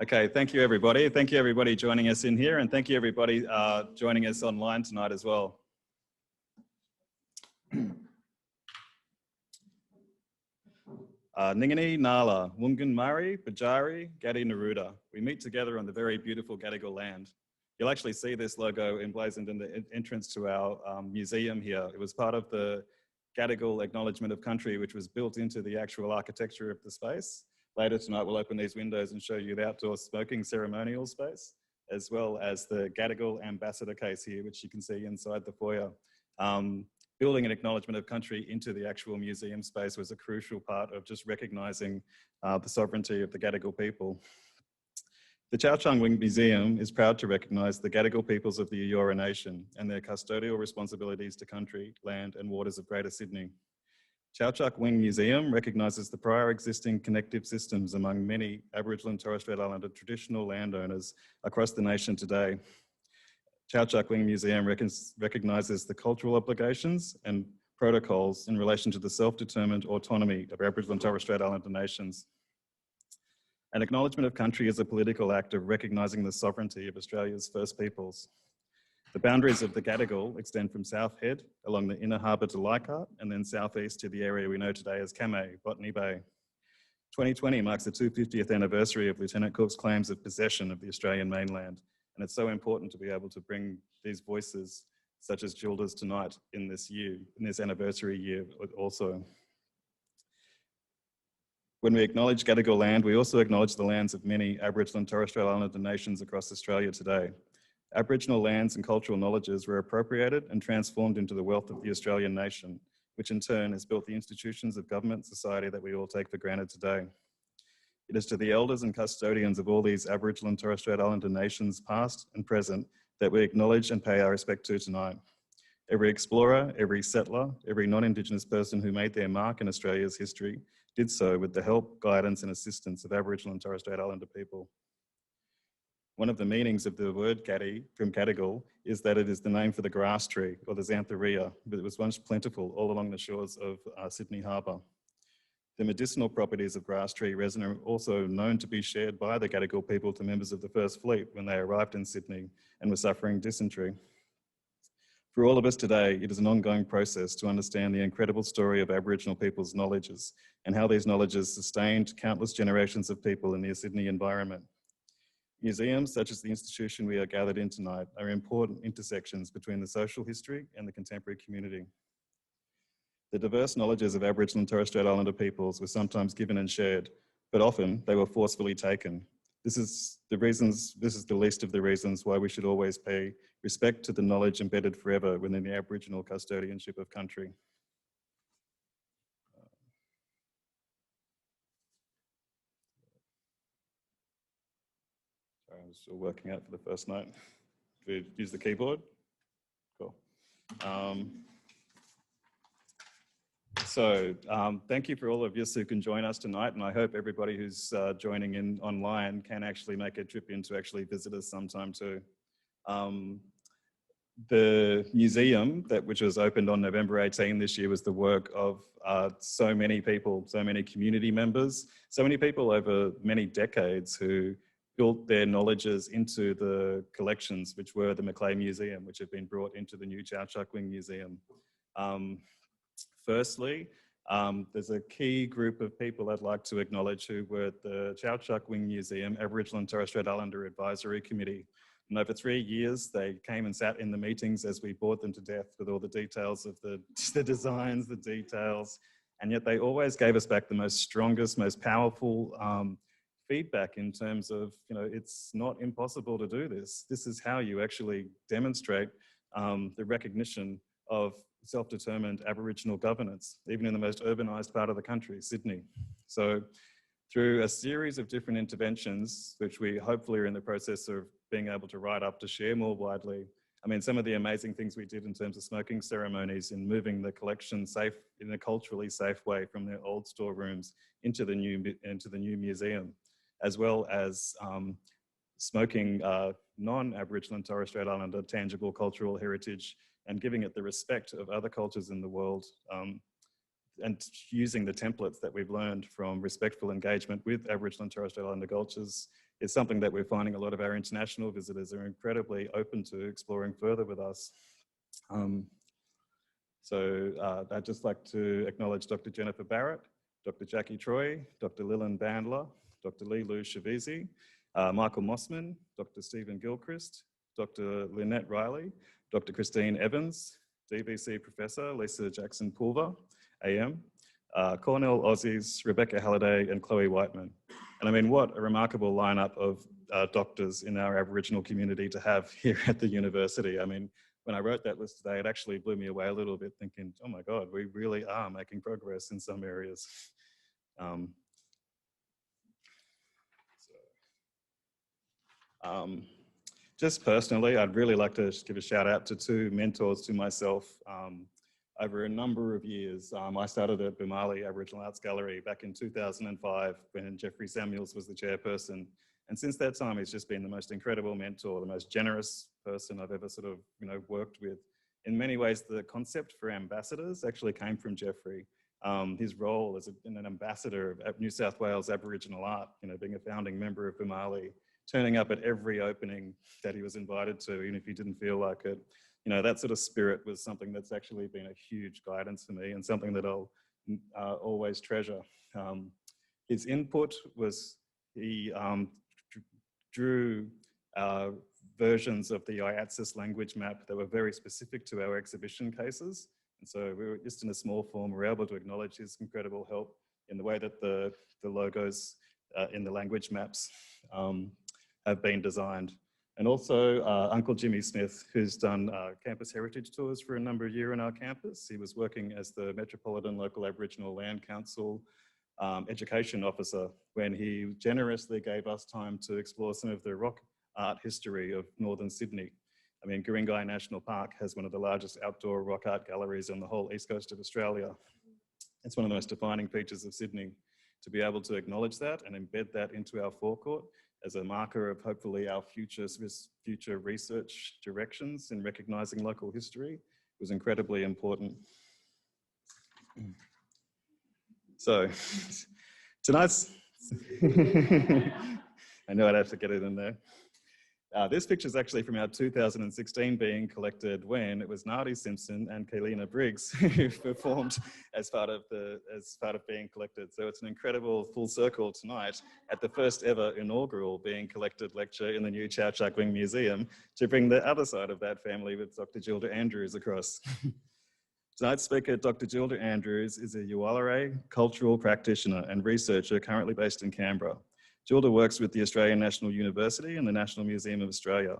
Okay, thank you everybody. Thank you everybody joining us in here, and thank you everybody joining us online tonight as well. Ningini Nala, Wungan Mari, Bajari, Gadi Naruda. We meet together on the very beautiful Gadigal land. You'll actually see this logo emblazoned in the entrance to our museum here. It was part of the Gadigal Acknowledgement of Country, which was built into the actual architecture of the space. Later tonight, we'll open these windows and show you the outdoor smoking ceremonial space, as well as the Gadigal Ambassador case here, which you can see inside the foyer. Building an acknowledgement of country into the actual museum space was a crucial part of just recognising the sovereignty of the Gadigal people. The Chau Wing Museum is proud to recognise the Gadigal peoples of the Eora Nation and their custodial responsibilities to country, land and waters of Greater Sydney. Chau Wing Museum recognises the prior existing connective systems among many Aboriginal and Torres Strait Islander traditional landowners across the nation today. Chau Wing Museum recognises the cultural obligations and protocols in relation to the self-determined autonomy of Aboriginal and Torres Strait Islander nations. An acknowledgement of country is a political act of recognising the sovereignty of Australia's First Peoples. The boundaries of the Gadigal extend from South Head along the inner harbour to Leichhardt and then southeast to the area we know today as Kamay, Botany Bay. 2020 marks the 250th anniversary of Lieutenant Cook's claims of possession of the Australian mainland, and it's so important to be able to bring these voices, such as Gilda's tonight, in this year, in this anniversary year also. When we acknowledge Gadigal land, we also acknowledge the lands of many Aboriginal and Torres Strait Islander nations across Australia today. Aboriginal lands and cultural knowledges were appropriated and transformed into the wealth of the Australian nation, which in turn has built the institutions of government society that we all take for granted today. It is to the elders and custodians of all these Aboriginal and Torres Strait Islander nations, past and present, that we acknowledge and pay our respect to tonight. Every explorer, every settler, every non-Indigenous person who made their mark in Australia's history did so with the help, guidance and assistance of Aboriginal and Torres Strait Islander people. One of the meanings of the word Gadi from Gadigal is that it is the name for the grass tree or the xanthorrhea, but it was once plentiful all along the shores of Sydney Harbour. The medicinal properties of grass tree resin are also known to be shared by the Gadigal people to members of the First Fleet when they arrived in Sydney and were suffering dysentery. For all of us today, it is an ongoing process to understand the incredible story of Aboriginal people's knowledges and how these knowledges sustained countless generations of people in the Sydney environment. Museums, such as the institution we are gathered in tonight, are important intersections between the social history and the contemporary community. The diverse knowledges of Aboriginal and Torres Strait Islander peoples were sometimes given and shared, but often they were forcefully taken. This is the least of the reasons why we should always pay respect to the knowledge embedded forever within the Aboriginal custodianship of country. Sorry, I'm still working out for the first note. Do we use the keyboard? Cool. Thank you for all of you who can join us tonight, and I hope everybody who's joining in online can actually make a trip in to actually visit us sometime too. The museum, which was opened on November 18 this year, was the work of so many people, so many community members, so many people over many decades who built their knowledges into the collections, which were the Macleay Museum, which have been brought into the new Chau Wing Museum. Firstly, there's a key group of people I'd like to acknowledge who were at the Chau Wing Museum Aboriginal and Torres Strait Islander Advisory Committee. And over 3 years, they came and sat in the meetings as we bored them to death with all the details of the designs, the details, and yet they always gave us back the most strongest, most powerful feedback in terms of, it's not impossible to do this. This is how you actually demonstrate the recognition of self-determined Aboriginal governance, even in the most urbanised part of the country, Sydney. So through a series of different interventions, which we hopefully are in the process of being able to write up to share more widely. I mean, some of the amazing things we did in terms of smoking ceremonies and moving the collection in a culturally safe way from their old storerooms into the new museum, as well as smoking non-Aboriginal and Torres Strait Islander tangible cultural heritage and giving it the respect of other cultures in the world, and using the templates that we've learned from respectful engagement with Aboriginal and Torres Strait Islander cultures is something that we're finding a lot of our international visitors are incredibly open to exploring further with us. I'd just like to acknowledge Dr. Jennifer Barrett, Dr. Jackie Troy, Dr. Lillian Bandler, Dr. Lee Lou Shavizi, Michael Mossman, Dr. Stephen Gilchrist, Dr. Lynette Riley, Dr. Christine Evans, DVC Professor Lisa Jackson Pulver, AM, Cornell Aussies, Rebecca Halliday, and Chloe Whiteman. And I mean, what a remarkable lineup of doctors in our Aboriginal community to have here at the university. I mean, when I wrote that list today, it actually blew me away a little bit, thinking, oh my God, we really are making progress in some areas. Just personally, I'd really like to give a shout out to two mentors to myself. Over a number of years, I started at Bumali Aboriginal Arts Gallery back in 2005 when Jeffrey Samuels was the chairperson. And since that time, he's just been the most incredible mentor, the most generous person I've ever sort of, worked with. In many ways, the concept for ambassadors actually came from Jeffrey. His role as an ambassador of New South Wales Aboriginal art, being a founding member of Bumali, turning up at every opening that he was invited to, even if he didn't feel like it. That sort of spirit was something that's actually been a huge guidance for me and something that I'll always treasure. His input was he drew versions of the IATSIS language map that were very specific to our exhibition cases. And so we were just in a small form, we were able to acknowledge his incredible help in the way that the logos in the language maps have been designed. And also Uncle Jimmy Smith, who's done campus heritage tours for a number of years on our campus. He was working as the Metropolitan Local Aboriginal Land Council education officer when he generously gave us time to explore some of the rock art history of Northern Sydney. I mean, Guringai National Park has one of the largest outdoor rock art galleries on the whole east coast of Australia. It's one of the most defining features of Sydney. To be able to acknowledge that and embed that into our forecourt as a marker of hopefully our future research directions in recognising local history was incredibly important. So tonight's, I know I'd have to get it in there. This picture is actually from our 2016 being collected when it was Nadi Simpson and Kaylina Briggs who performed as part of being collected. So it's an incredible full circle tonight at the first ever inaugural being collected lecture in the new Chau Chak Wing Museum to bring the other side of that family with Dr. Jilda Andrews across. Tonight's speaker, Dr. Gilda Andrews, is a Yuwaalaraay cultural practitioner and researcher currently based in Canberra. Gilda works with the Australian National University and the National Museum of Australia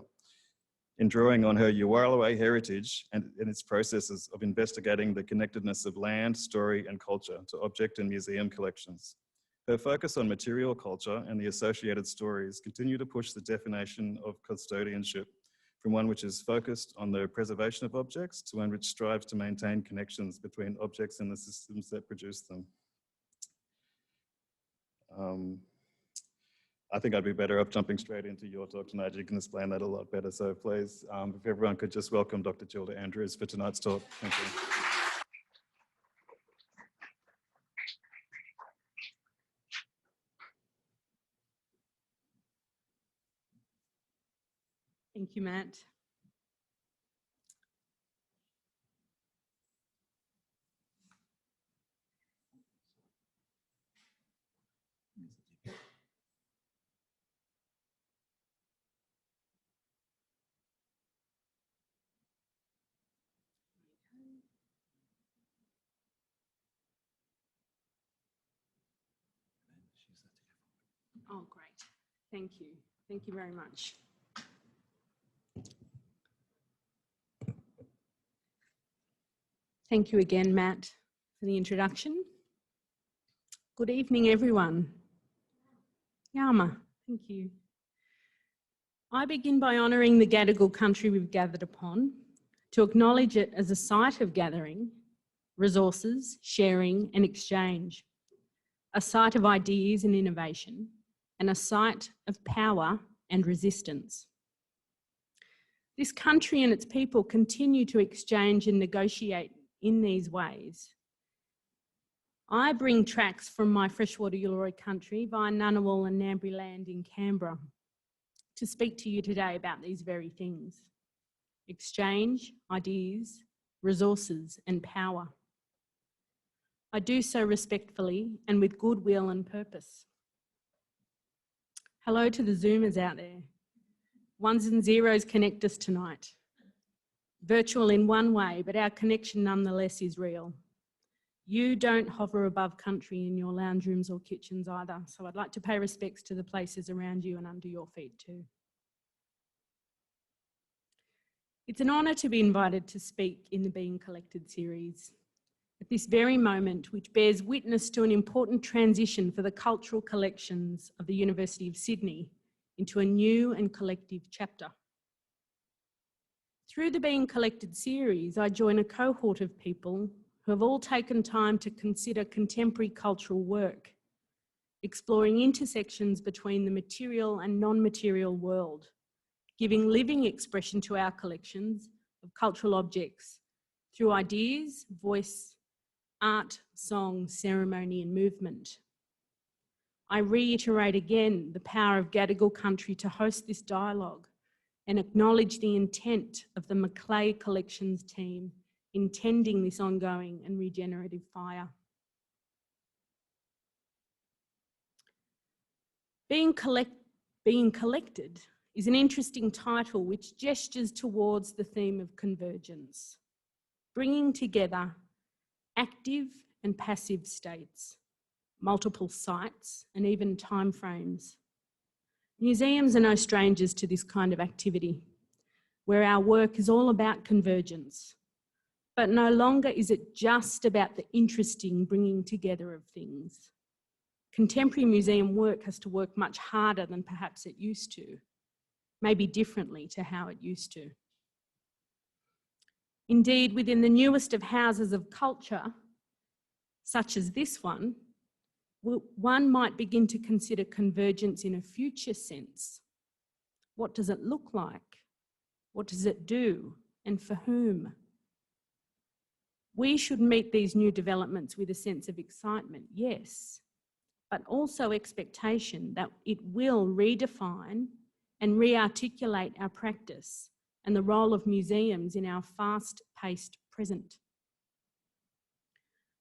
in drawing on her Yuwaalaraay heritage and in its processes of investigating the connectedness of land, story and culture to object and museum collections. Her focus on material culture and the associated stories continue to push the definition of custodianship from one which is focused on the preservation of objects to one which strives to maintain connections between objects and the systems that produce them. I think I'd be better off jumping straight into your talk tonight. You can explain that a lot better. So please, if everyone could just welcome Dr. Gilda Andrews for tonight's talk. Thank you. Thank you, Matt. Oh, great. Thank you. Thank you very much. Thank you again, Matt, for the introduction. Good evening, everyone. Yama, thank you. I begin by honouring the Gadigal country we've gathered upon, to acknowledge it as a site of gathering, resources, sharing and exchange, a site of ideas and innovation, and a site of power and resistance. This country and its people continue to exchange and negotiate in these ways. I bring tracks from my freshwater Yuwaalaraay country via Ngunnawal and Ngambri land in Canberra to speak to you today about these very things: exchange, ideas, resources and power. I do so respectfully and with goodwill and purpose. Hello to the Zoomers out there. Ones and zeros connect us tonight. Virtual in one way, but our connection nonetheless is real. You don't hover above country in your lounge rooms or kitchens either, so I'd like to pay respects to the places around you and under your feet too. It's an honour to be invited to speak in the Being Collected series at this very moment, which bears witness to an important transition for the cultural collections of the University of Sydney into a new and collective chapter. Through the Being Collected series, I join a cohort of people who have all taken time to consider contemporary cultural work, exploring intersections between the material and non-material world, giving living expression to our collections of cultural objects through ideas, voice, art, song, ceremony and movement. I reiterate again the power of Gadigal country to host this dialogue and acknowledge the intent of the Macleay Collections team intending this ongoing and regenerative fire. Being Collected is an interesting title which gestures towards the theme of convergence, bringing together active and passive states, multiple sites, and even timeframes. Museums are no strangers to this kind of activity, where our work is all about convergence. But no longer is it just about the interesting bringing together of things. Contemporary museum work has to work much harder than perhaps it used to, maybe differently to how it used to. Indeed, within the newest of houses of culture, such as this one might begin to consider convergence in a future sense. What does it look like? What does it do? And for whom? We should meet these new developments with a sense of excitement, yes, but also expectation that it will redefine and re-articulate our practice and the role of museums in our fast-paced present.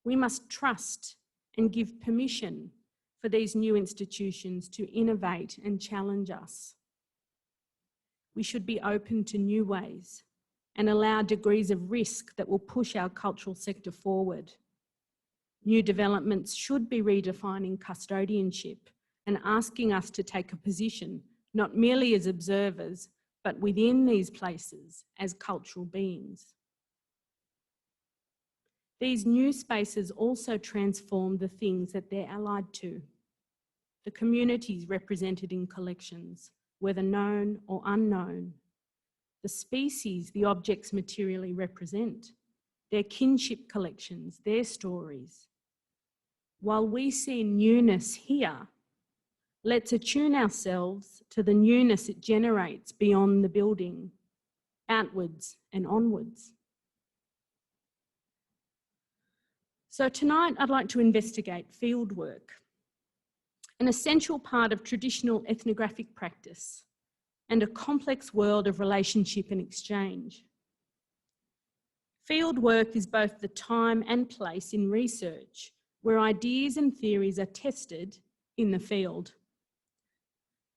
We must trust and give permission for these new institutions to innovate and challenge us. We should be open to new ways and allow degrees of risk that will push our cultural sector forward. New developments should be redefining custodianship and asking us to take a position, not merely as observers, but within these places as cultural beings. These new spaces also transform the things that they're allied to, the communities represented in collections, whether known or unknown, the species the objects materially represent, their kinship collections, their stories. While we see newness here, let's attune ourselves to the newness it generates beyond the building, outwards and onwards. So tonight I'd like to investigate fieldwork, an essential part of traditional ethnographic practice and a complex world of relationship and exchange. Fieldwork is both the time and place in research where ideas and theories are tested in the field.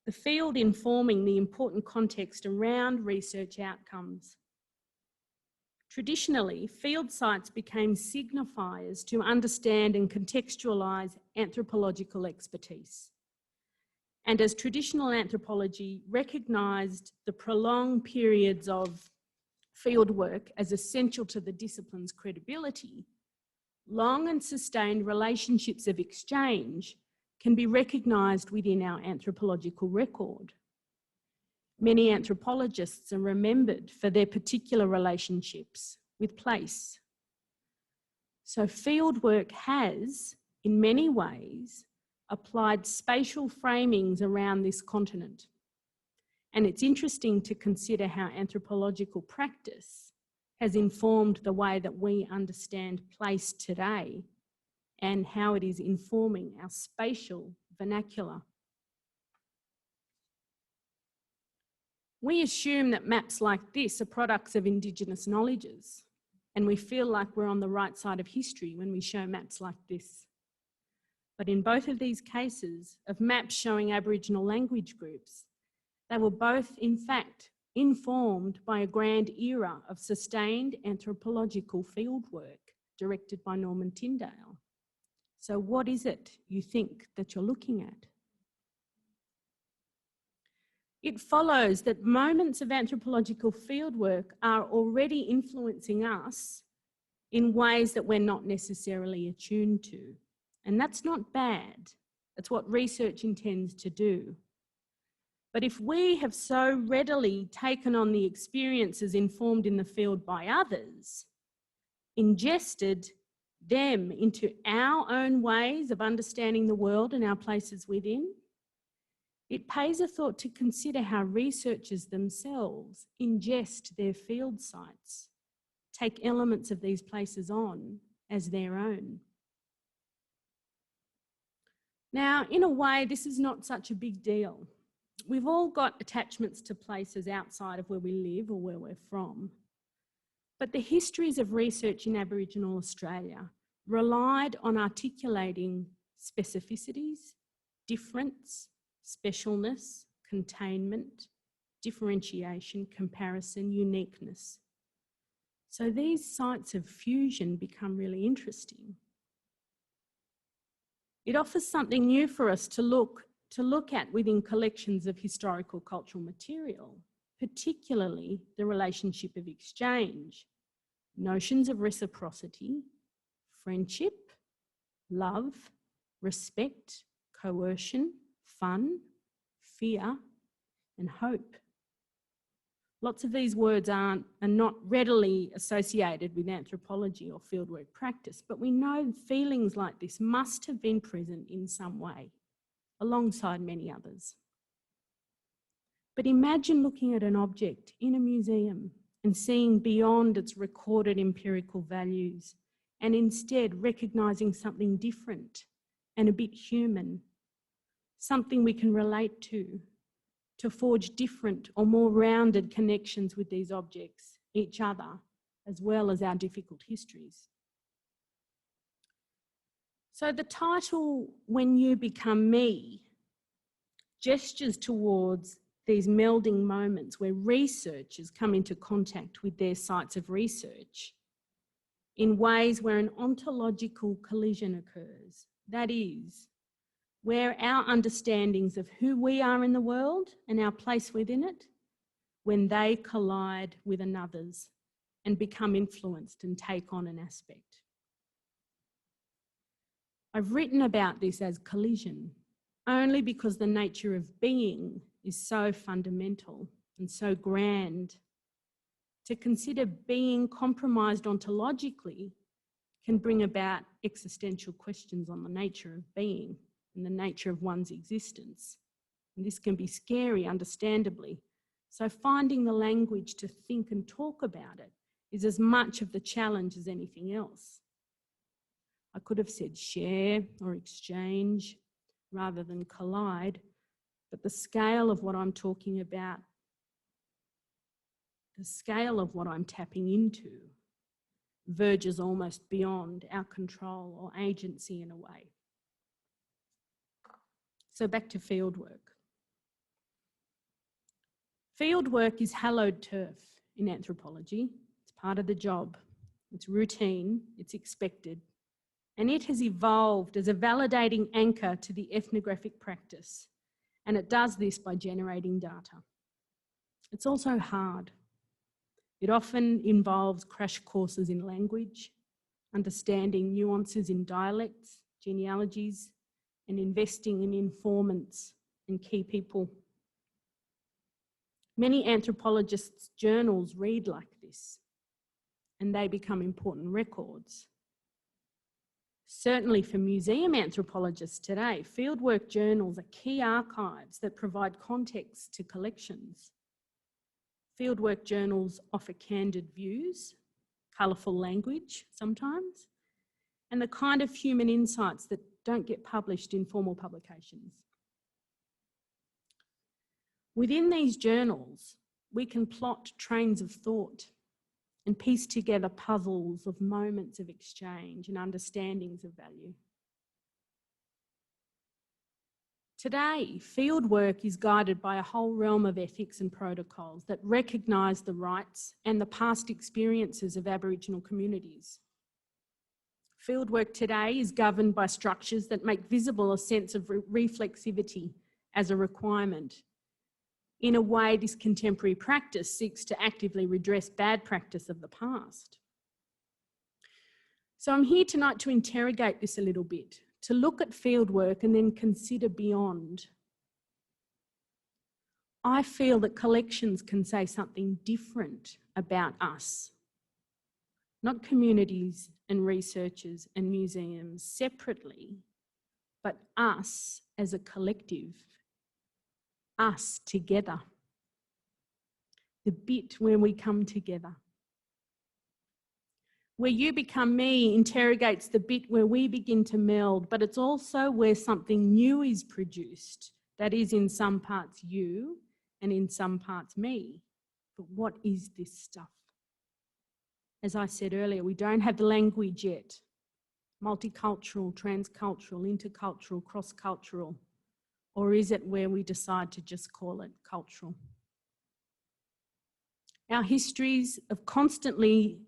The field informing the important context around research outcomes. Traditionally, field sites became signifiers to understand and contextualise anthropological expertise. And as traditional anthropology recognised the prolonged periods of fieldwork as essential to the discipline's credibility, long and sustained relationships of exchange can be recognised within our anthropological record. Many anthropologists are remembered for their particular relationships with place. So fieldwork has, in many ways, applied spatial framings around this continent. And it's interesting to consider how anthropological practice has informed the way that we understand place today and how it is informing our spatial vernacular. We assume that maps like this are products of Indigenous knowledges, and we feel like we're on the right side of history when we show maps like this. But in both of these cases of maps showing Aboriginal language groups, they were both, in fact, informed by a grand era of sustained anthropological fieldwork directed by Norman Tyndale. So what is it you think that you're looking at? It follows that moments of anthropological fieldwork are already influencing us in ways that we're not necessarily attuned to. And that's not bad. That's what research intends to do. But if we have so readily taken on the experiences informed in the field by others, ingested them into our own ways of understanding the world and our places within, it pays a thought to consider how researchers themselves ingest their field sites, take elements of these places on as their own. Now, in a way, this is not such a big deal. We've all got attachments to places outside of where we live or where we're from. But the histories of research in Aboriginal Australia relied on articulating specificities, difference, specialness, containment, differentiation, comparison, uniqueness. So these sites of fusion become really interesting. It offers something new for us to look at within collections of historical cultural material, particularly the relationship of exchange, notions of reciprocity, friendship, love, respect, coercion, fun, fear, and hope. Lots of these words are not readily associated with anthropology or fieldwork practice, but we know feelings like this must have been present in some way, alongside many others. But imagine looking at an object in a museum and seeing beyond its recorded empirical values and instead recognising something different and a bit human, something we can relate to forge different or more rounded connections with these objects, each other, as well as our difficult histories. So the title, When You Become Me, gestures towards these melding moments where researchers come into contact with their sites of research in ways where an ontological collision occurs. That is, where our understandings of who we are in the world and our place within it, when they collide with another's and become influenced and take on an aspect. I've written about this as collision only because the nature of being is so fundamental and so grand. To consider being compromised ontologically can bring about existential questions on the nature of being and the nature of one's existence. And this can be scary, understandably. So finding the language to think and talk about it is as much of the challenge as anything else. I could have said share or exchange rather than collide, but the scale of what I'm talking about, the scale of what I'm tapping into, verges almost beyond our control or agency in a way. So back to fieldwork. Fieldwork is hallowed turf in anthropology. It's part of the job. It's routine, it's expected. And it has evolved as a validating anchor to the ethnographic practice. And it does this by generating data. It's also hard. It often involves crash courses in language, understanding nuances in dialects, genealogies, and investing in informants and key people. Many anthropologists' journals read like this, and they become important records. Certainly for museum anthropologists today, fieldwork journals are key archives that provide context to collections. Fieldwork journals offer candid views, colourful language sometimes, and the kind of human insights that don't get published in formal publications. Within these journals, we can plot trains of thought and piece together puzzles of moments of exchange and understandings of value. Today, fieldwork is guided by a whole realm of ethics and protocols that recognise the rights and the past experiences of Aboriginal communities. Fieldwork today is governed by structures that make visible a sense of reflexivity as a requirement. In a way, this contemporary practice seeks to actively redress bad practice of the past. So I'm here tonight to interrogate this a little bit, to look at fieldwork and then consider beyond. I feel that collections can say something different about us, not communities and researchers and museums separately, but us as a collective, us together, the bit where we come together. Where you become me interrogates the bit where we begin to meld, but it's also where something new is produced, that is in some parts you and in some parts me. But what is this stuff? As I said earlier, we don't have the language yet. Multicultural, transcultural, intercultural, cross-cultural. Or is it where we decide to just call it cultural? Our histories are constantly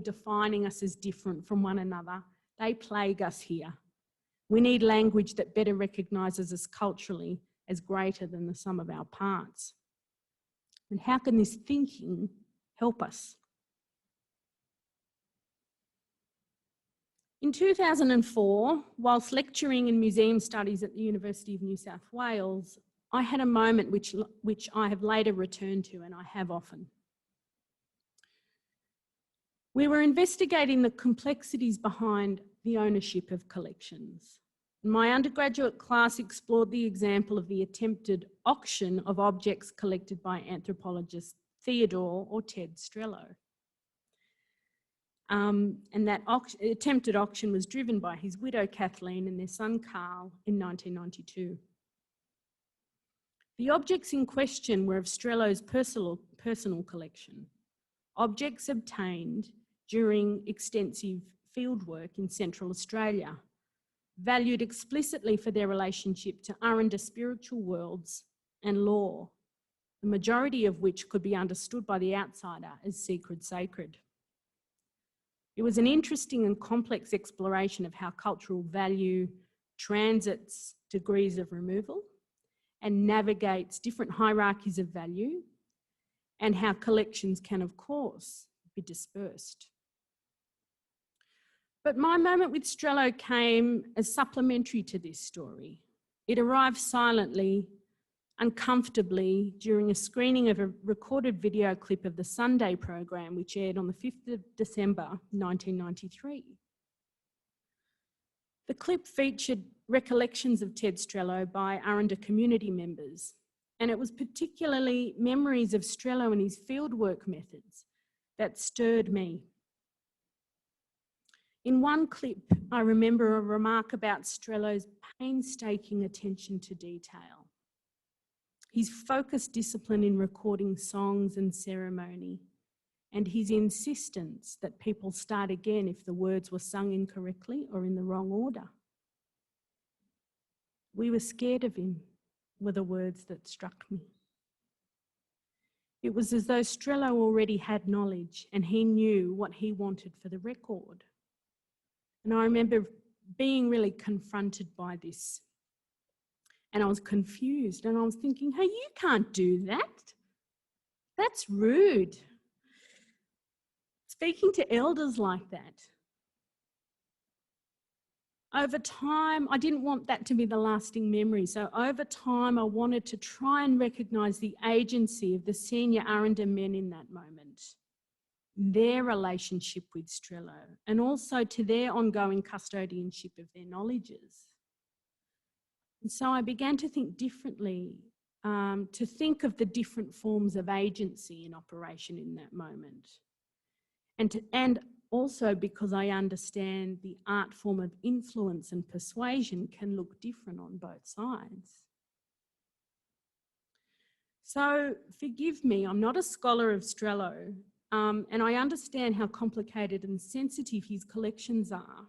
defining us as different from one another. They plague us here. We need language that better recognises us culturally as greater than the sum of our parts. And how can this thinking help us? In 2004, whilst lecturing in museum studies at the University of New South Wales, I had a moment which I have later returned to, and I have often. We were investigating the complexities behind the ownership of collections. My undergraduate class explored the example of the attempted auction of objects collected by anthropologist Theodore or Ted Strello. And that attempted auction was driven by his widow Kathleen and their son Carl in 1992. The objects in question were of Strello's personal collection, objects obtained during extensive fieldwork in Central Australia, valued explicitly for their relationship to Aranda spiritual worlds and law, the majority of which could be understood by the outsider as sacred. It was an interesting and complex exploration of how cultural value transits degrees of removal and navigates different hierarchies of value, and how collections can, of course, be dispersed. But my moment with Strello came as supplementary to this story. It arrived silently, uncomfortably, during a screening of a recorded video clip of the Sunday program, which aired on the 5th of December, 1993. The clip featured recollections of Ted Strello by Aranda community members, and it was particularly memories of Strello and his fieldwork methods that stirred me. In one clip, I remember a remark about Strello's painstaking attention to detail, his focused discipline in recording songs and ceremony, and his insistence that people start again if the words were sung incorrectly or in the wrong order. We were scared of him, were the words that struck me. It was as though Strello already had knowledge and he knew what he wanted for the record. And I remember being really confronted by this. And I was confused and I was thinking, hey, you can't do that. That's rude. Speaking to elders like that. Over time, I didn't want that to be the lasting memory. So over time, I wanted to try and recognise the agency of the senior Aranda men in that moment, their relationship with Strello, and also to their ongoing custodianship of their knowledges. And so I began to think differently, to think of the different forms of agency in operation in that moment. And also because I understand the art form of influence and persuasion can look different on both sides. So forgive me, I'm not a scholar of Strello, and I understand how complicated and sensitive his collections are.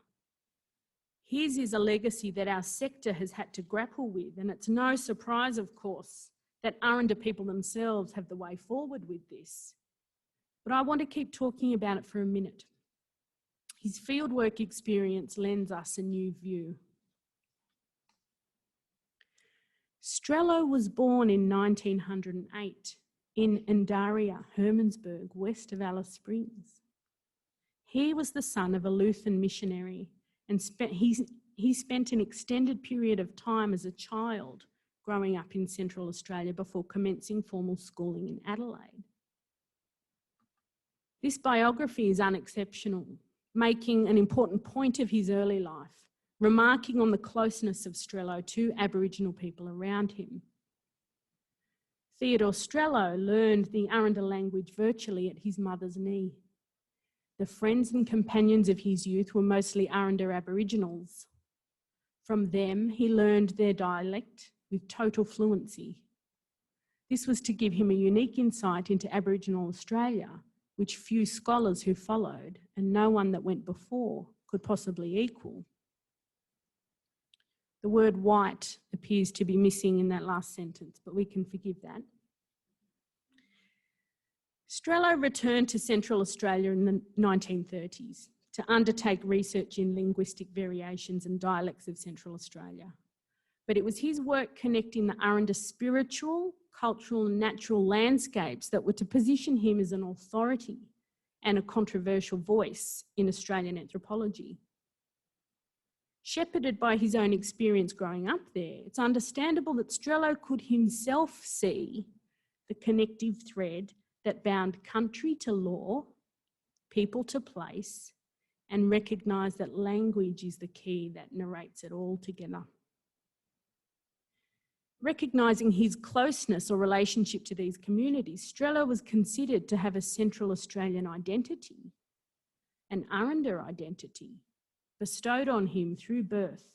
His is a legacy that our sector has had to grapple with, and it's no surprise, of course, that Aranda people themselves have the way forward with this. But I want to keep talking about it for a minute. His fieldwork experience lends us a new view. Strello was born in 1908 in Undaria, Hermansburg, west of Alice Springs. He was the son of a Lutheran missionary and he spent an extended period of time as a child growing up in Central Australia before commencing formal schooling in Adelaide. This biography is unexceptional, making an important point of his early life, remarking on the closeness of Strello to Aboriginal people around him. Theodore Strello learned the Aranda language virtually at his mother's knee. The friends and companions of his youth were mostly Aranda Aboriginals. From them, he learned their dialect with total fluency. This was to give him a unique insight into Aboriginal Australia, which few scholars who followed, and no one that went before, could possibly equal. The word white appears to be missing in that last sentence, but we can forgive that. Strello returned to Central Australia in the 1930s to undertake research in linguistic variations and dialects of Central Australia. But it was his work connecting the Aranda spiritual, cultural and natural landscapes that were to position him as an authority and a controversial voice in Australian anthropology. Shepherded by his own experience growing up there, it's understandable that Strello could himself see the connective thread that bound country to law, people to place, and recognise that language is the key that narrates it all together. Recognising his closeness or relationship to these communities, Strello was considered to have a Central Australian identity, an Aranda identity, bestowed on him through birth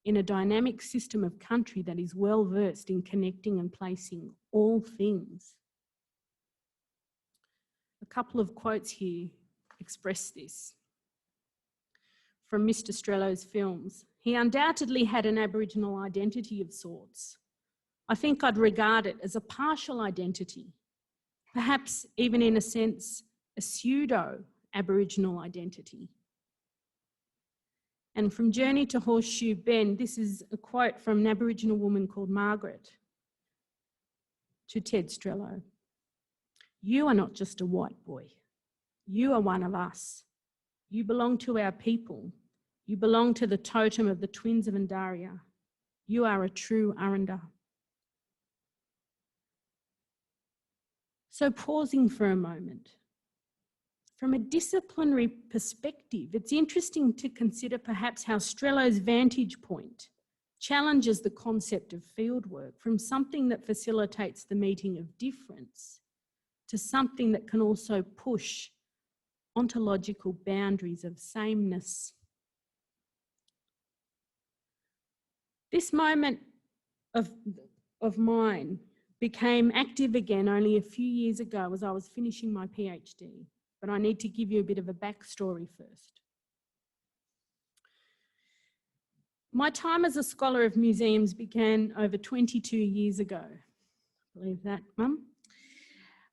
in a dynamic system of country that is well versed in connecting and placing all things. A couple of quotes here express this. From Mr. Strello's films, he undoubtedly had an Aboriginal identity of sorts. I think I'd regard it as a partial identity, perhaps even in a sense, a pseudo-Aboriginal identity. And from Journey to Horseshoe Bend, this is a quote from an Aboriginal woman called Margaret to Ted Strello. "You are not just a white boy. You are one of us. You belong to our people. You belong to the totem of the twins of Undaria. You are a true Aranda." So pausing for a moment, from a disciplinary perspective, it's interesting to consider perhaps how Strello's vantage point challenges the concept of fieldwork from something that facilitates the meeting of difference to something that can also push ontological boundaries of sameness. This moment of mine became active again only a few years ago as I was finishing my PhD, but I need to give you a bit of a backstory first. My time as a scholar of museums began over 22 years ago. Believe that, Mum?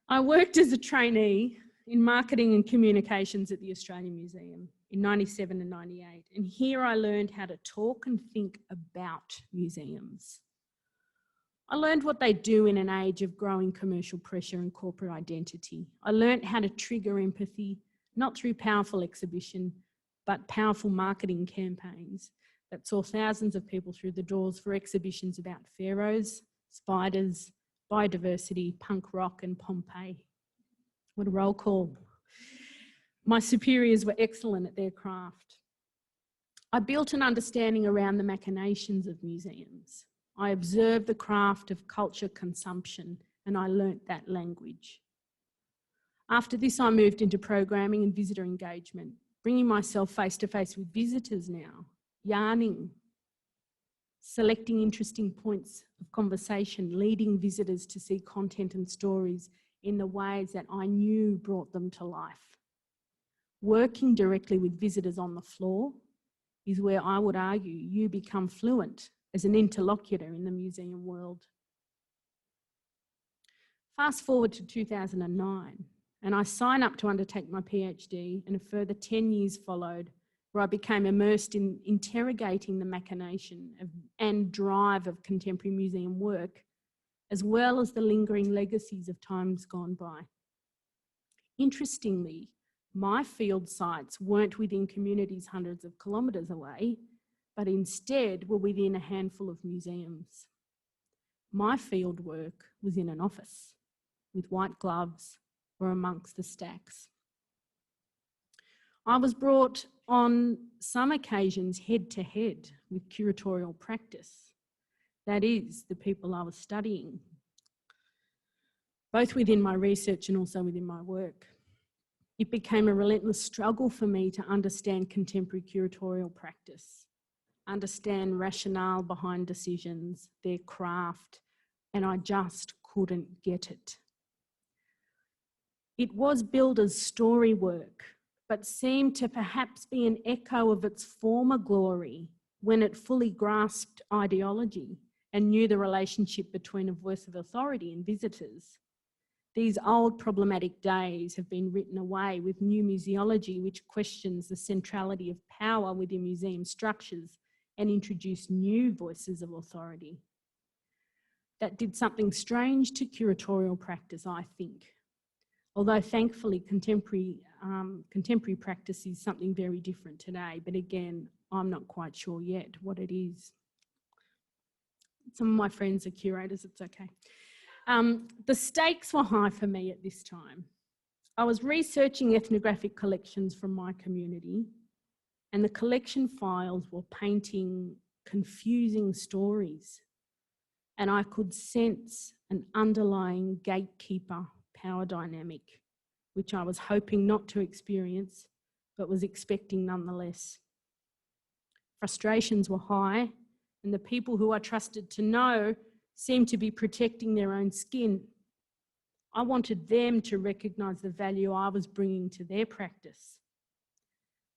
I worked as a trainee in marketing and communications at the Australian Museum in 97 and 98, and here I learned how to talk and think about museums. I learned what they do in an age of growing commercial pressure and corporate identity. I learned how to trigger empathy, not through powerful exhibition, but powerful marketing campaigns that saw thousands of people through the doors for exhibitions about pharaohs, spiders, biodiversity, punk rock and Pompeii. What a roll call. My superiors were excellent at their craft. I built an understanding around the machinations of museums. I observed the craft of culture consumption and I learnt that language. After this, I moved into programming and visitor engagement, bringing myself face to face with visitors now, yarning, selecting interesting points of conversation, leading visitors to see content and stories in the ways that I knew brought them to life. Working directly with visitors on the floor is where I would argue you become fluent as an interlocutor in the museum world. Fast forward to 2009, and I signed up to undertake my PhD, and a further 10 years followed, where I became immersed in interrogating the machination and drive of contemporary museum work, as well as the lingering legacies of times gone by. Interestingly, my field sites weren't within communities hundreds of kilometres away, but instead were within a handful of museums. My field work was in an office, with white gloves or amongst the stacks. I was brought on some occasions head to head with curatorial practice, that is, the people I was studying, both within my research and also within my work. It became a relentless struggle for me to understand contemporary curatorial practice, understand rationale behind decisions, their craft, and I just couldn't get it. It was Builder's story work, but seemed to perhaps be an echo of its former glory when it fully grasped ideology and knew the relationship between a voice of authority and visitors. These old problematic days have been written away with new museology, which questions the centrality of power within museum structures and introduced new voices of authority. That did something strange to curatorial practice, I think. Although thankfully contemporary practice is something very different today, but again, I'm not quite sure yet what it is. Some of my friends are curators, it's okay. The stakes were high for me at this time. I was researching ethnographic collections from my community, and the collection files were painting confusing stories, and I could sense an underlying gatekeeper power dynamic, which I was hoping not to experience, but was expecting nonetheless. Frustrations were high, and the people who I trusted to know seemed to be protecting their own skin. I wanted them to recognise the value I was bringing to their practice.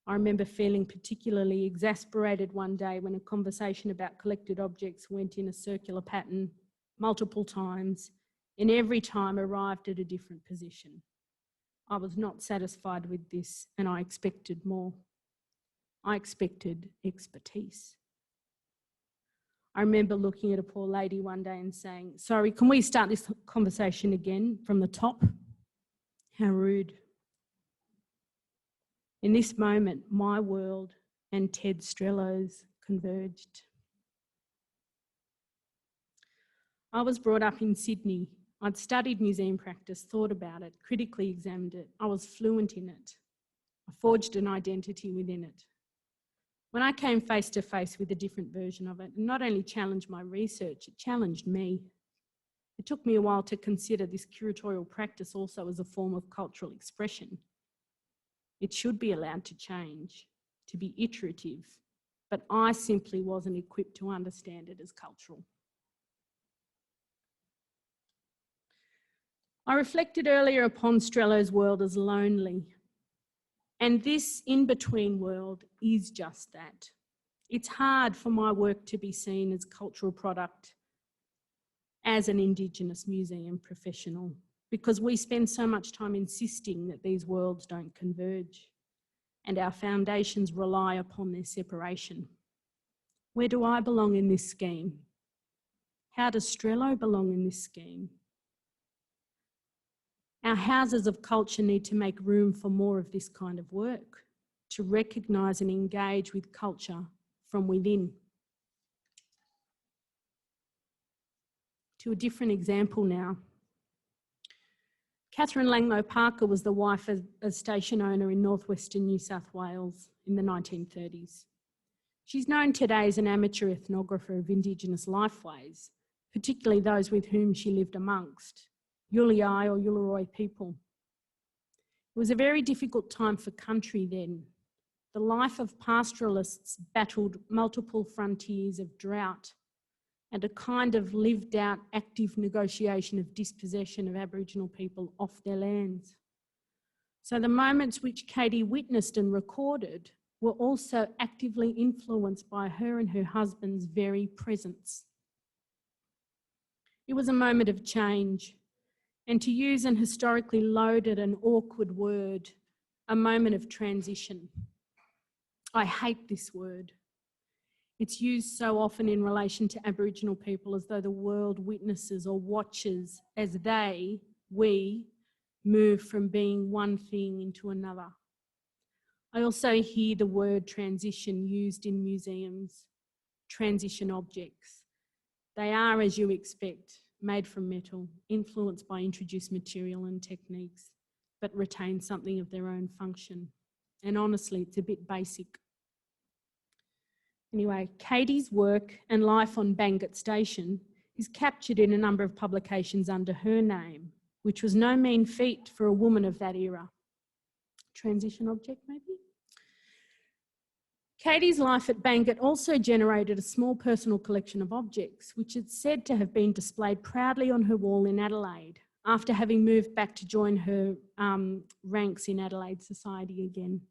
I remember feeling particularly exasperated one day when a conversation about collected objects went in a circular pattern multiple times, and every time arrived at a different position. I was not satisfied with this, and I expected more. I expected expertise. I remember looking at a poor lady one day and saying, "Sorry, can we start this conversation again from the top?" How rude. In this moment, my world and Ted Strello's converged. I was brought up in Sydney. I'd studied museum practice, thought about it, critically examined it. I was fluent in it. I forged an identity within it. When I came face to face with a different version of it, it not only challenged my research, it challenged me. It took me a while to consider this curatorial practice also as a form of cultural expression. It should be allowed to change, to be iterative, but I simply wasn't equipped to understand it as cultural. I reflected earlier upon Strello's world as lonely, and this in-between world is just that. It's hard for my work to be seen as cultural product as an Indigenous museum professional, because we spend so much time insisting that these worlds don't converge, and our foundations rely upon their separation. Where do I belong in this scheme? How does Strello belong in this scheme? Our houses of culture need to make room for more of this kind of work, to recognise and engage with culture from within. To a different example now. Catherine Langmo Parker was the wife of a station owner in northwestern New South Wales in the 1930s. She's known today as an amateur ethnographer of Indigenous lifeways, particularly those with whom she lived amongst, Yuwaalaraay or Yuwaalaraay people. It was a very difficult time for country then. The life of pastoralists battled multiple frontiers of drought and a kind of lived out active negotiation of dispossession of Aboriginal people off their lands. So the moments which Katie witnessed and recorded were also actively influenced by her and her husband's very presence. It was a moment of change, and to use an historically loaded and awkward word, a moment of transition. I hate this word. It's used so often in relation to Aboriginal people as though the world witnesses or watches as they, we, move from being one thing into another. I also hear the word transition used in museums, transition objects. They are, as you expect, made from metal, influenced by introduced material and techniques, but retain something of their own function. And honestly, it's a bit basic. Anyway, Katie's work and life on Bangat Station is captured in a number of publications under her name, which was no mean feat for a woman of that era. Transition object, maybe? Katie's life at Bangat also generated a small personal collection of objects, which is said to have been displayed proudly on her wall in Adelaide, after having moved back to join her ranks in Adelaide society again.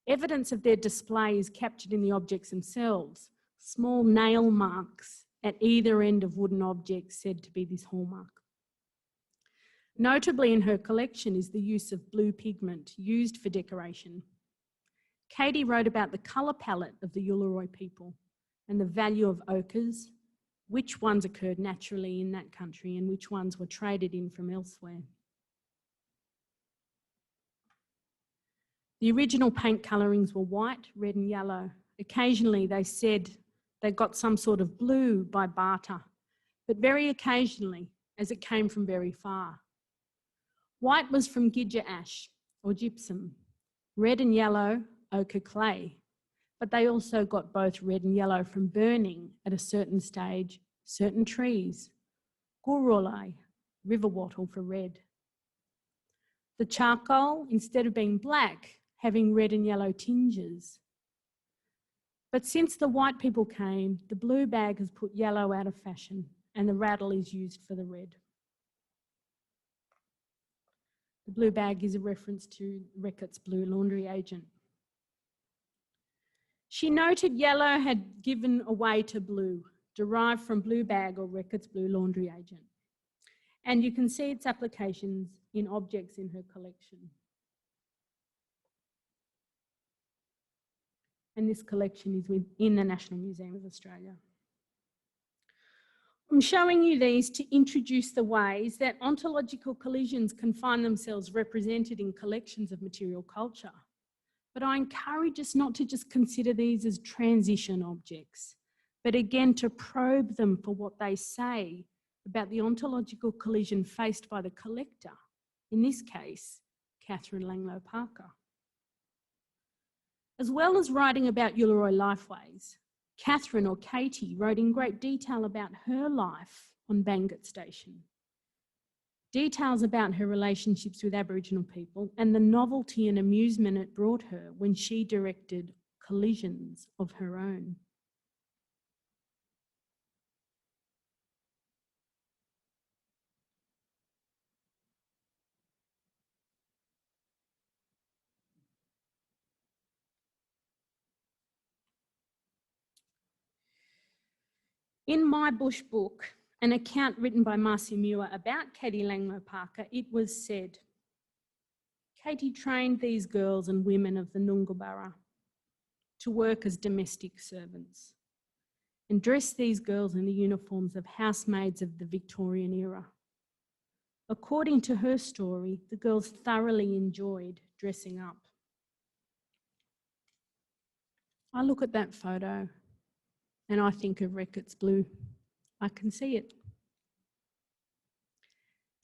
Evidence of their display is captured in the objects themselves, small nail marks at either end of wooden objects said to be this hallmark. Notably in her collection is the use of blue pigment used for decoration. Katie wrote about the colour palette of the Yuwaalaraay people and the value of ochres, which ones occurred naturally in that country and which ones were traded in from elsewhere. The original paint colourings were white, red and yellow. Occasionally they said they got some sort of blue by barter, but very occasionally as it came from very far. White was from gidja ash or gypsum, red and yellow ochre clay, but they also got both red and yellow from burning at a certain stage, certain trees, Yuwaalaraay, river wattle for red. The charcoal, instead of being black, having red and yellow tinges. But since the white people came, the blue bag has put yellow out of fashion and the rattle is used for the red. The blue bag is a reference to Reckitt's blue laundry agent. She noted yellow had given away to blue, derived from blue bag or Reckitt's blue laundry agent. And you can see its applications in objects in her collection. And this collection is within the National Museum of Australia. I'm showing you these to introduce the ways that ontological collisions can find themselves represented in collections of material culture. But I encourage us not to just consider these as transition objects, but again to probe them for what they say about the ontological collision faced by the collector, in this case, Catherine Langmo Parker. As well as writing about Yuwaalaraay lifeways, Catherine, or Katie, wrote in great detail about her life on Bangat Station. Details about her relationships with Aboriginal people and the novelty and amusement it brought her when she directed collisions of her own. In my bush book, an account written by Marcy Muir about Katie Langmo Parker, it was said, Katie trained these girls and women of the Noongarburra to work as domestic servants and dressed these girls in the uniforms of housemaids of the Victorian era. According to her story, the girls thoroughly enjoyed dressing up. I look at that photo and I think of Reckitt's blue. I can see it.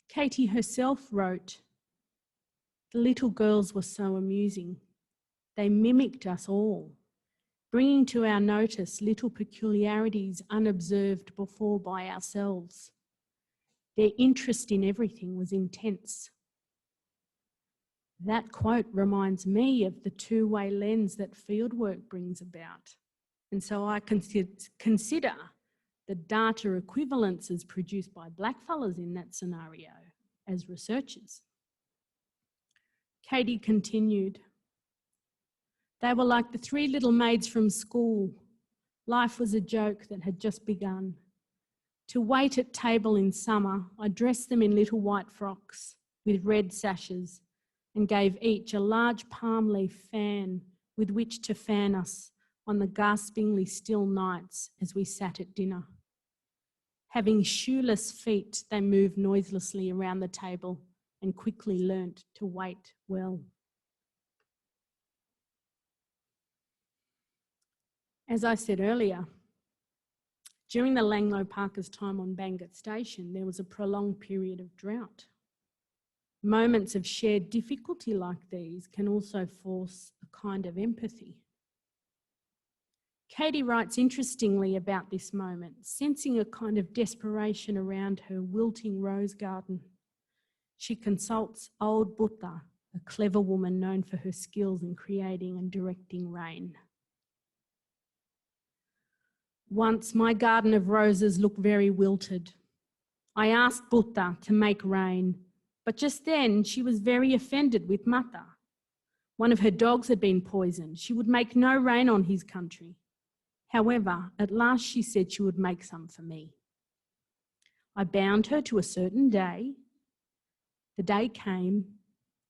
Katie herself wrote, "The little girls were so amusing. They mimicked us all, bringing to our notice little peculiarities unobserved before by ourselves. Their interest in everything was intense. That quote reminds me of the two-way lens that fieldwork brings about. And so I consider the data equivalences produced by blackfellas in that scenario as researchers. Katie continued, "They were like the three little maids from school. Life was a joke that had just begun. To wait at table in summer, I dressed them in little white frocks with red sashes and gave each a large palm leaf fan with which to fan us on the gaspingly still nights as we sat at dinner. Having shoeless feet, they moved noiselessly around the table and quickly learnt to wait well." As I said earlier, during the Langmo Parkers' time on Bangat Station, there was a prolonged period of drought. Moments of shared difficulty like these can also force a kind of empathy. Katie writes interestingly about this moment, sensing a kind of desperation around her wilting rose garden. She consults old Buddha, a clever woman known for her skills in creating and directing rain. "Once my garden of roses looked very wilted. I asked Buddha to make rain, but just then she was very offended with Mata. One of her dogs had been poisoned. She would make no rain on his country. However, at last she said she would make some for me. I bound her to a certain day. The day came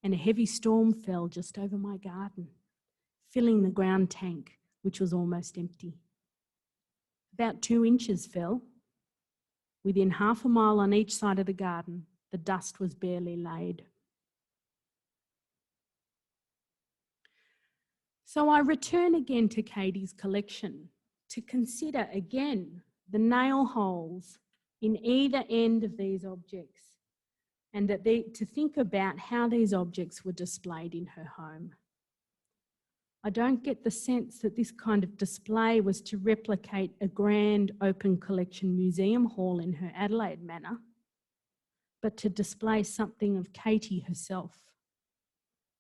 and a heavy storm fell just over my garden, filling the ground tank, which was almost empty. About 2 inches fell. Within half a mile on each side of the garden, the dust was barely laid. So I return again to Katie's collection to consider again the nail holes in either end of these objects and to think about how these objects were displayed in her home. I don't get the sense that this kind of display was to replicate a grand open collection museum hall in her Adelaide manor, but to display something of Katie herself,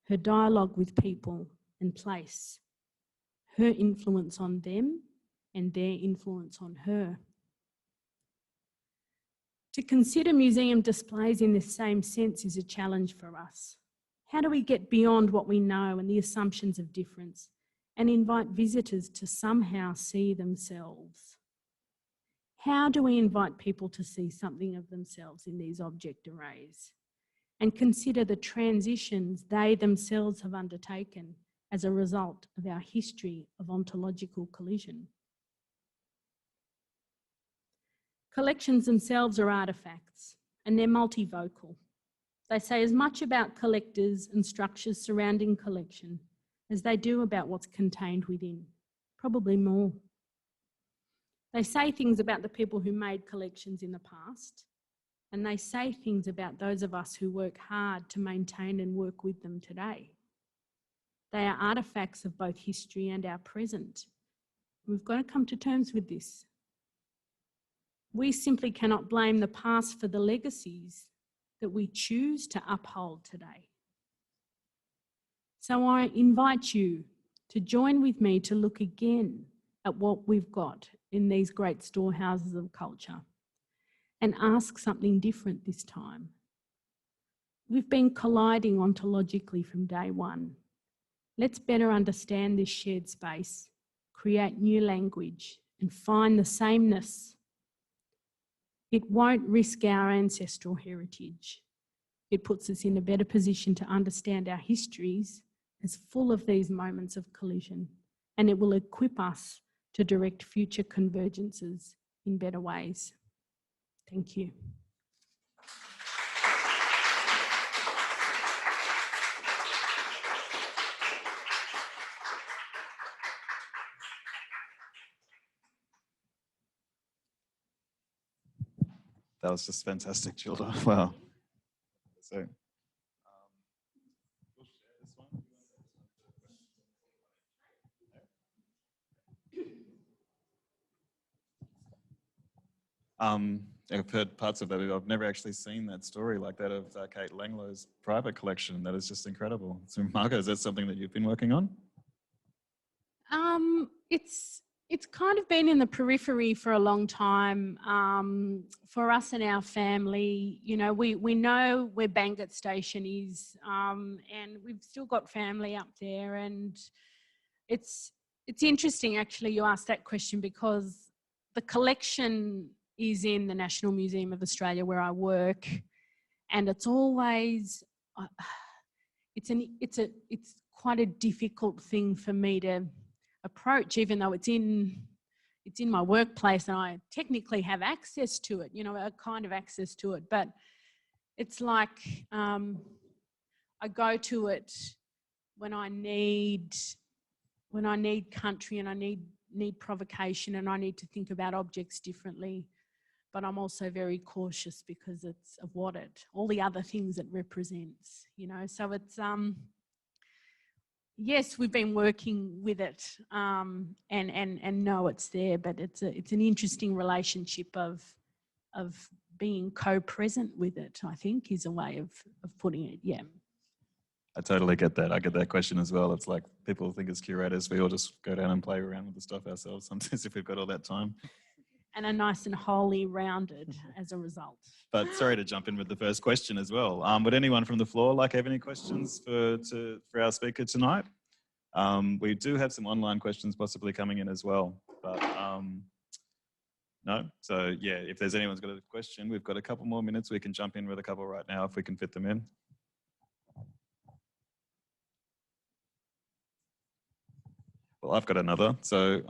her dialogue with people and place, her influence on them and their influence on her. To consider museum displays in this same sense is a challenge for us. How do we get beyond what we know and the assumptions of difference and invite visitors to somehow see themselves? How do we invite people to see something of themselves in these object arrays and consider the transitions they themselves have undertaken as a result of our history of ontological collision? Collections themselves are artefacts and they're multivocal. They say as much about collectors and structures surrounding collection as they do about what's contained within, probably more. They say things about the people who made collections in the past, and they say things about those of us who work hard to maintain and work with them today. They are artefacts of both history and our present. We've got to come to terms with this. We simply cannot blame the past for the legacies that we choose to uphold today. So I invite you to join with me to look again at what we've got in these great storehouses of culture and ask something different this time. We've been colliding ontologically from day one. Let's better understand this shared space, create new language, and find the sameness. It won't risk our ancestral heritage. It puts us in a better position to understand our histories as full of these moments of collision, and it will equip us to direct future convergences in better ways. Thank you. That was just fantastic, Gilda. Wow. So, we'll share this one. I've heard parts of that, but I've never actually seen that story like that of Kate Langlo's private collection. That is just incredible. So Margot, is that something that you've been working on? It's kind of been in the periphery for a long time. For us and our family, you know, we know where Bangat Station is, and we've still got family up there. And it's interesting, actually, you asked that question, because the collection is in the National Museum of Australia where I work, and it's always it's quite a difficult thing for me to approach, even though it's in my workplace and I technically have access to it, you know, a kind of access to it. But it's like I go to it when I need country and I need provocation and I need to think about objects differently. But I'm also very cautious because it's of all the other things it represents, you know. So it's yes, we've been working with it, and know it's there, but it's an interesting relationship of being co-present with it, I think, is a way of putting it. Yeah. I totally get that. I get that question as well. It's like people think as curators, we all just go down and play around with the stuff ourselves sometimes if we've got all that time. And are nice and wholly rounded as a result. But sorry to jump in with the first question as well. Would anyone from the floor have any questions for our speaker tonight? We do have some online questions possibly coming in as well, but no. So yeah, if there's anyone's got a question, we've got a couple more minutes. We can jump in with a couple right now if we can fit them in. Well, I've got another. So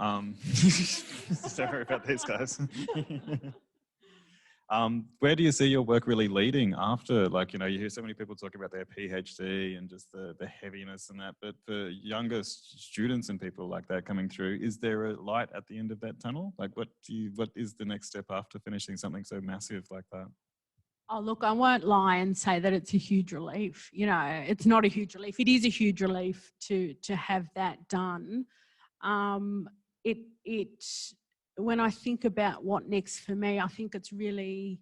sorry about these guys. Where do you see your work really leading after? Like, you know, you hear so many people talking about their PhD and just the heaviness and that, but for younger students and people like that coming through, is there a light at the end of that tunnel? Like, what is the next step after finishing something so massive like that? Oh, look, I won't lie and say that it's a huge relief. You know, it's not a huge relief. It is a huge relief to have that done. When I think about what next for me, I think it's really,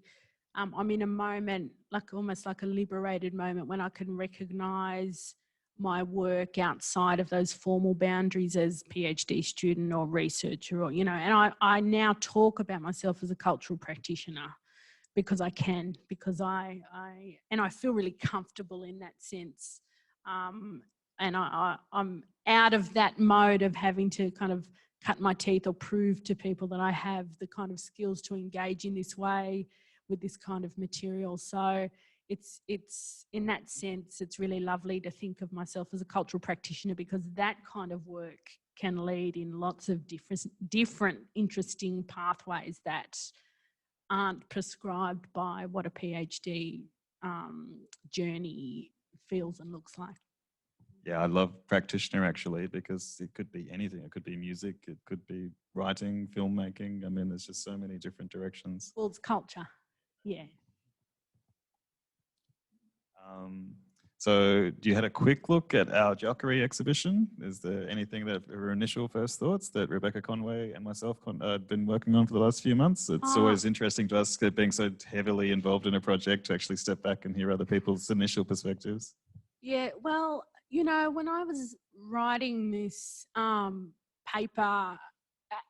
I'm in a moment, like almost like a liberated moment when I can recognise my work outside of those formal boundaries as PhD student or researcher, or, you know, and I now talk about myself as a cultural practitioner because I can, because I feel really comfortable in that sense. And I'm out of that mode of having to kind of cut my teeth or prove to people that I have the kind of skills to engage in this way with this kind of material. So it's in that sense, it's really lovely to think of myself as a cultural practitioner, because that kind of work can lead in lots of different interesting pathways that aren't prescribed by what a PhD journey feels and looks like. Yeah, I love practitioner actually, because it could be anything. It could be music, it could be writing, filmmaking. I mean, there's just so many different directions. Well, it's culture, yeah. So you had a quick look at our Jilwaalaraay exhibition. Is there anything that were initial first thoughts that Rebecca Conway and myself had been working on for the last few months? It's always interesting to us, being so heavily involved in a project, to actually step back and hear other people's initial perspectives. Yeah, well, you know, when I was writing this paper,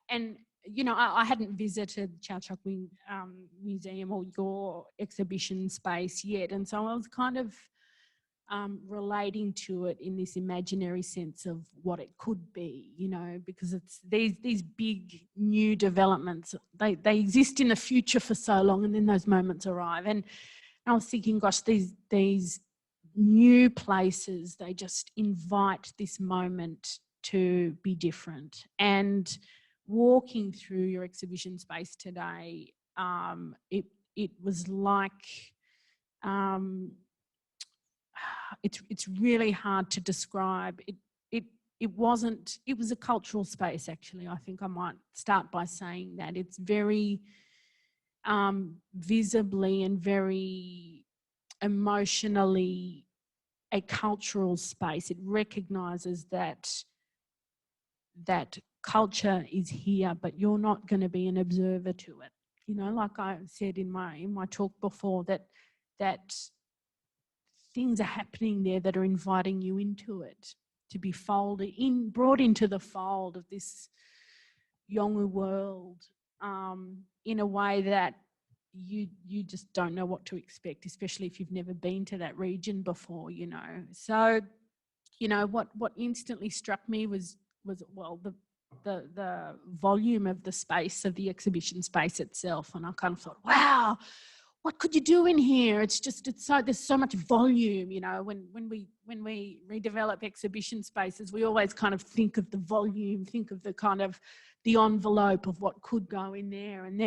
and, you know, I hadn't visited Chau Museum or your exhibition space yet, and so I was kind of relating to it in this imaginary sense of what it could be, you know, because it's these big new developments, they exist in the future for so long, and then those moments arrive. And I was thinking, gosh, these new places, they just invite this moment to be different. And walking through your exhibition space today, it was like, it's really hard to describe. It was a cultural space, actually. I think I might start by saying that. It's very visibly and very emotionally a cultural space. It recognises that culture is here, but you're not going to be an observer to it. you know, like I said in my talk before, that things are happening there that are inviting you into it, to be brought into the fold of this Yolngu world in a way that you just don't know what to expect, especially if you've never been to that region before, you know. So, you know, what instantly struck me was well, the volume of the space, of the exhibition space itself. And I kind of thought, wow, what could you do in here? It's so, there's so much volume, you know. When we redevelop exhibition spaces, we always kind of think of the volume, think of the kind of the envelope of what could go in there. And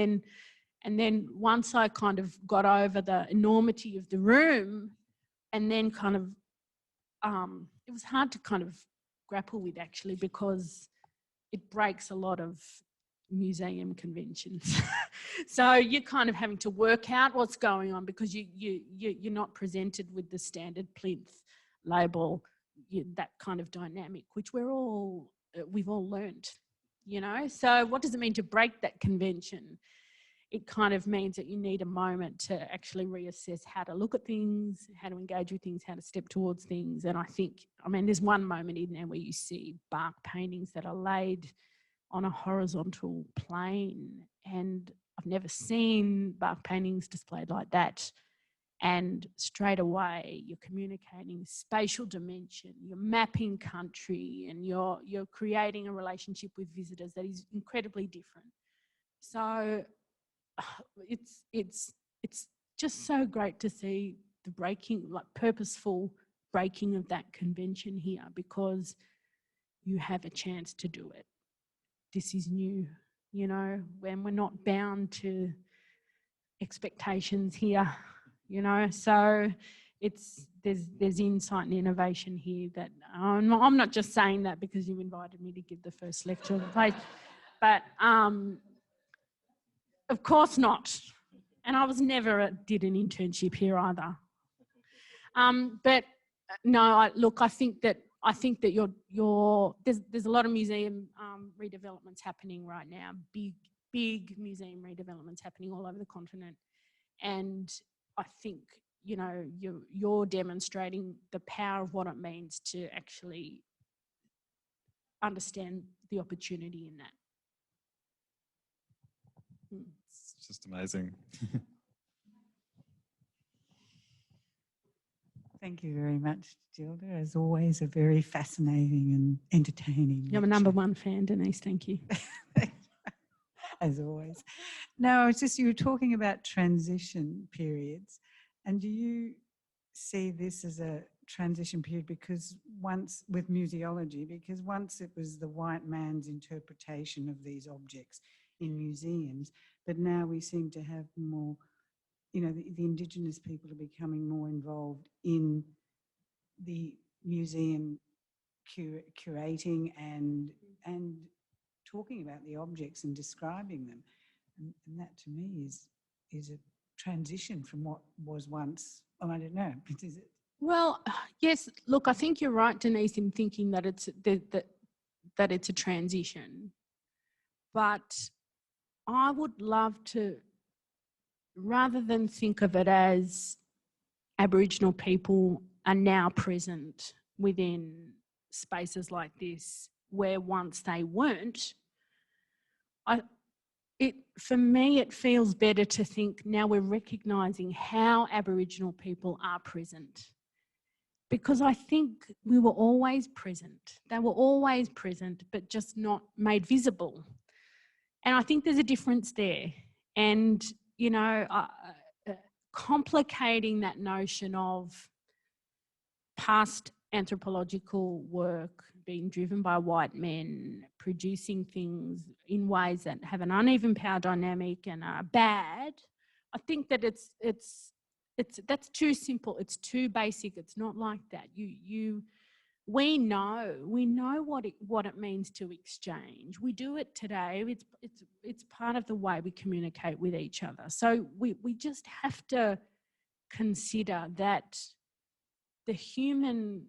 then once I kind of got over the enormity of the room, and then kind of, it was hard to kind of grapple with, actually, because it breaks a lot of museum conventions. So you're kind of having to work out what's going on, because you're not presented with the standard plinth label, that kind of dynamic, which we've all learnt, you know. So what does it mean to break that convention? It kind of means that you need a moment to actually reassess how to look at things, how to engage with things, how to step towards things. And I think, I mean, there's one moment in there where you see bark paintings that are laid on a horizontal plane, and I've never seen bark paintings displayed like that. And straight away you're communicating spatial dimension, you're mapping country, and you're creating a relationship with visitors that is incredibly different. So it's just so great to see the breaking, like purposeful breaking of that convention here, because you have a chance to do it. This is new, you know, when we're not bound to expectations here, you know. So there's insight and innovation here that I'm not just saying that because you invited me to give the first lecture of the place, but of course not. And I was never did an internship here either. But no, look, I think that there's a lot of museum redevelopments happening right now. Big museum redevelopments happening all over the continent, and I think, you know, you're demonstrating the power of what it means to actually understand the opportunity in that. It's just amazing. Thank you very much, Gilda. As always, a very fascinating and entertaining You're my number one fan, Denise. Thank you. As always. No, it's just, you were talking about transition periods, and do you see this as a transition period because once with museology, because once it was the white man's interpretation of these objects in museums, but now we seem to have more, you know, the Indigenous people are becoming more involved in the museum curating and talking about the objects and describing them. And that to me is a transition from what was once, oh, I don't know, is it? Well, yes, look, I think you're right, Denise, in thinking that that it's a transition. But I would love to, rather than think of it as Aboriginal people are now present within spaces like this where once they weren't, for me, it feels better to think now we're recognising how Aboriginal people are present. Because I think we were always present. They were always present, but just not made visible. And I think there's a difference there. And, you know, complicating that notion of past anthropological work being driven by white men, producing things in ways that have an uneven power dynamic and are bad, I think that that's too simple. It's too basic. It's not like that. We know what it means to exchange. We do it today. It's part of the way we communicate with each other. So we just have to consider that the human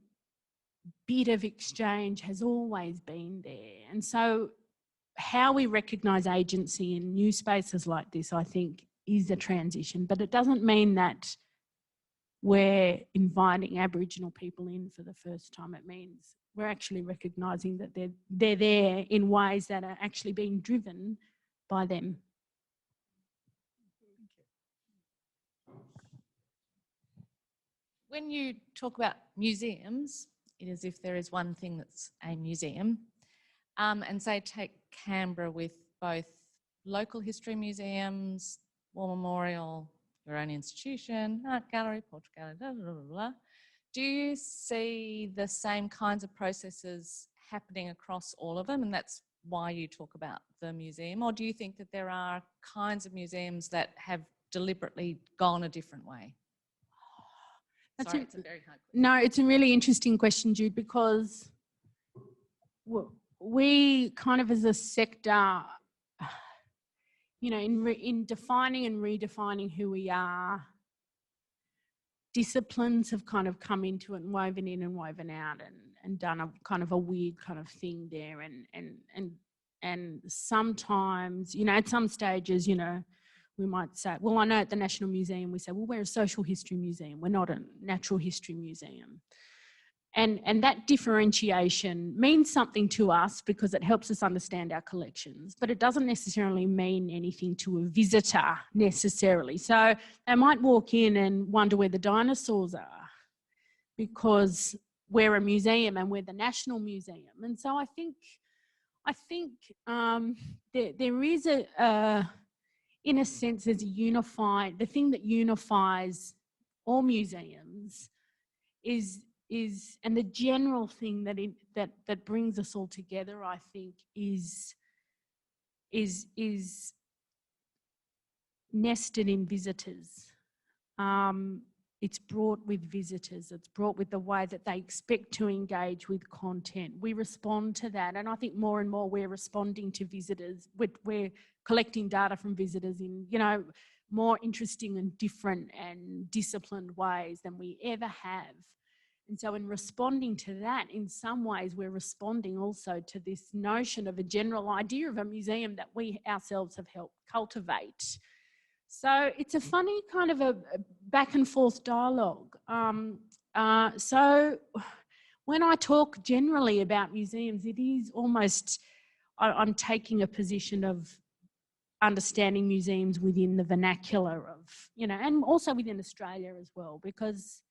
bit of exchange has always been there. And so how we recognise agency in new spaces like this, I think, is a transition. But it doesn't mean that we're inviting Aboriginal people in for the first time. It means we're actually recognising that they're there in ways that are actually being driven by them. When you talk about museums, it is if there is one thing that's a museum. And say take Canberra with both local history museums, War Memorial, your own institution, art gallery, portrait gallery, blah, blah, blah, blah. Do you see the same kinds of processes happening across all of them, and that's why you talk about the museum? Or do you think that there are kinds of museums that have deliberately gone a different way? Sorry, it's a very hard question. No, it's a really interesting question, Jude, because we kind of as a sector, you know, in defining and redefining who we are, disciplines have kind of come into it and woven in and woven out and done a kind of a weird kind of thing there. And sometimes, you know, at some stages, you know, we might say, well, I know at the National Museum, we say, well, we're a social history museum. We're not a natural history museum. And that differentiation means something to us because it helps us understand our collections, but it doesn't necessarily mean anything to a visitor necessarily. So they might walk in and wonder where the dinosaurs are because we're a museum and we're the National Museum. And so I think there is in a sense, there's a unified, the thing that unifies all museums is and the general thing that brings us all together, I think, is nested in visitors. It's brought with visitors. It's brought with the way that they expect to engage with content. We respond to that, and I think more and more we're responding to visitors. We're collecting data from visitors in, you know, more interesting and different and disciplined ways than we ever have. And so in responding to that, in some ways, we're responding also to this notion of a general idea of a museum that we ourselves have helped cultivate. So it's a funny kind of a back and forth dialogue. So when I talk generally about museums, it is almost, I'm taking a position of understanding museums within the vernacular of, you know, and also within Australia as well, because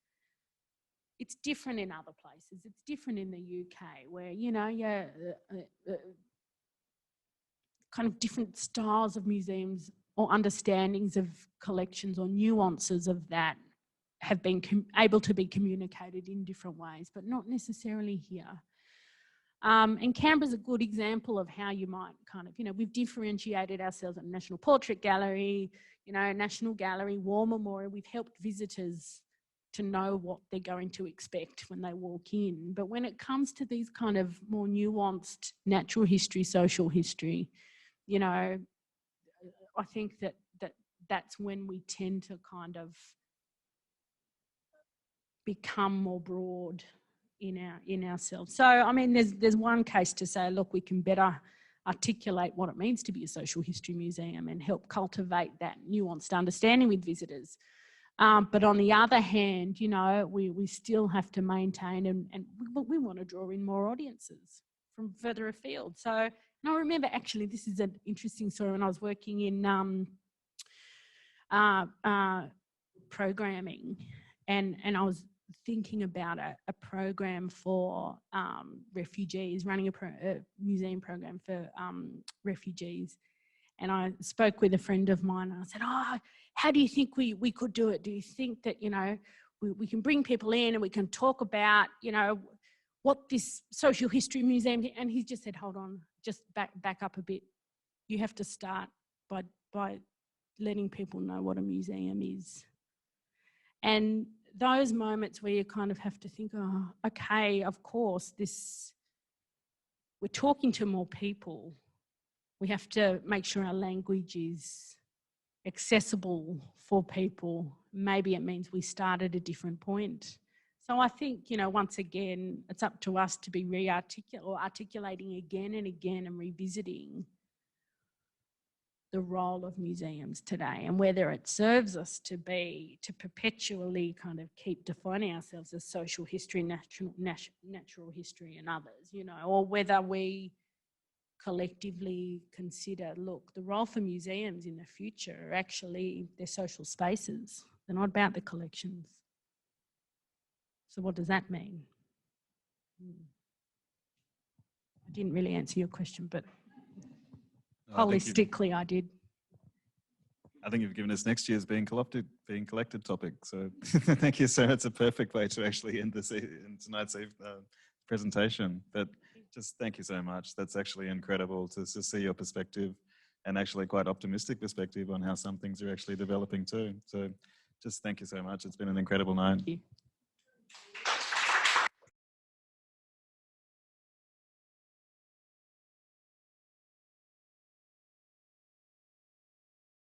it's different in other places. It's different in the UK where, you know, kind of different styles of museums or understandings of collections or nuances of that have been able to be communicated in different ways, but not necessarily here. And Canberra's a good example of how you might kind of, you know, we've differentiated ourselves at National Portrait Gallery, you know, National Gallery, War Memorial. We've helped visitors to know what they're going to expect when they walk in. But when it comes to these kind of more nuanced natural history, social history, you know, I think that's when we tend to kind of become more broad in ourselves. So, I mean, there's one case to say, look, we can better articulate what it means to be a social history museum and help cultivate that nuanced understanding with visitors. But on the other hand, you know, we still have to maintain and we want to draw in more audiences from further afield. So, and I remember actually, this is an interesting story when I was working in programming and I was thinking about a program for refugees, running a museum program for refugees. And I spoke with a friend of mine and I said, oh, how do you think we could do it? Do you think that, you know, we can bring people in and we can talk about, you know, what this social history museum, and he just said, hold on, just back up a bit. You have to start by letting people know what a museum is. And those moments where you kind of have to think, oh, okay, of course, we're talking to more people. We have to make sure our language is accessible for people. Maybe it means we start at a different point. So I think, you know, once again, it's up to us to be articulating again and again and revisiting the role of museums today and whether it serves us to perpetually kind of keep defining ourselves as social history, natural history and others, you know, or whether we collectively consider, look, the role for museums in the future are actually they're social spaces. They're not about the collections. So what does that mean? I didn't really answer your question, but holistically I did. I think you've given us next year's being collected topic. So thank you, sir. It's a perfect way to actually end this in tonight's presentation. But just thank you so much. That's actually incredible to see your perspective and actually quite optimistic perspective on how some things are actually developing too. So just thank you so much. It's been an incredible night. Thank you.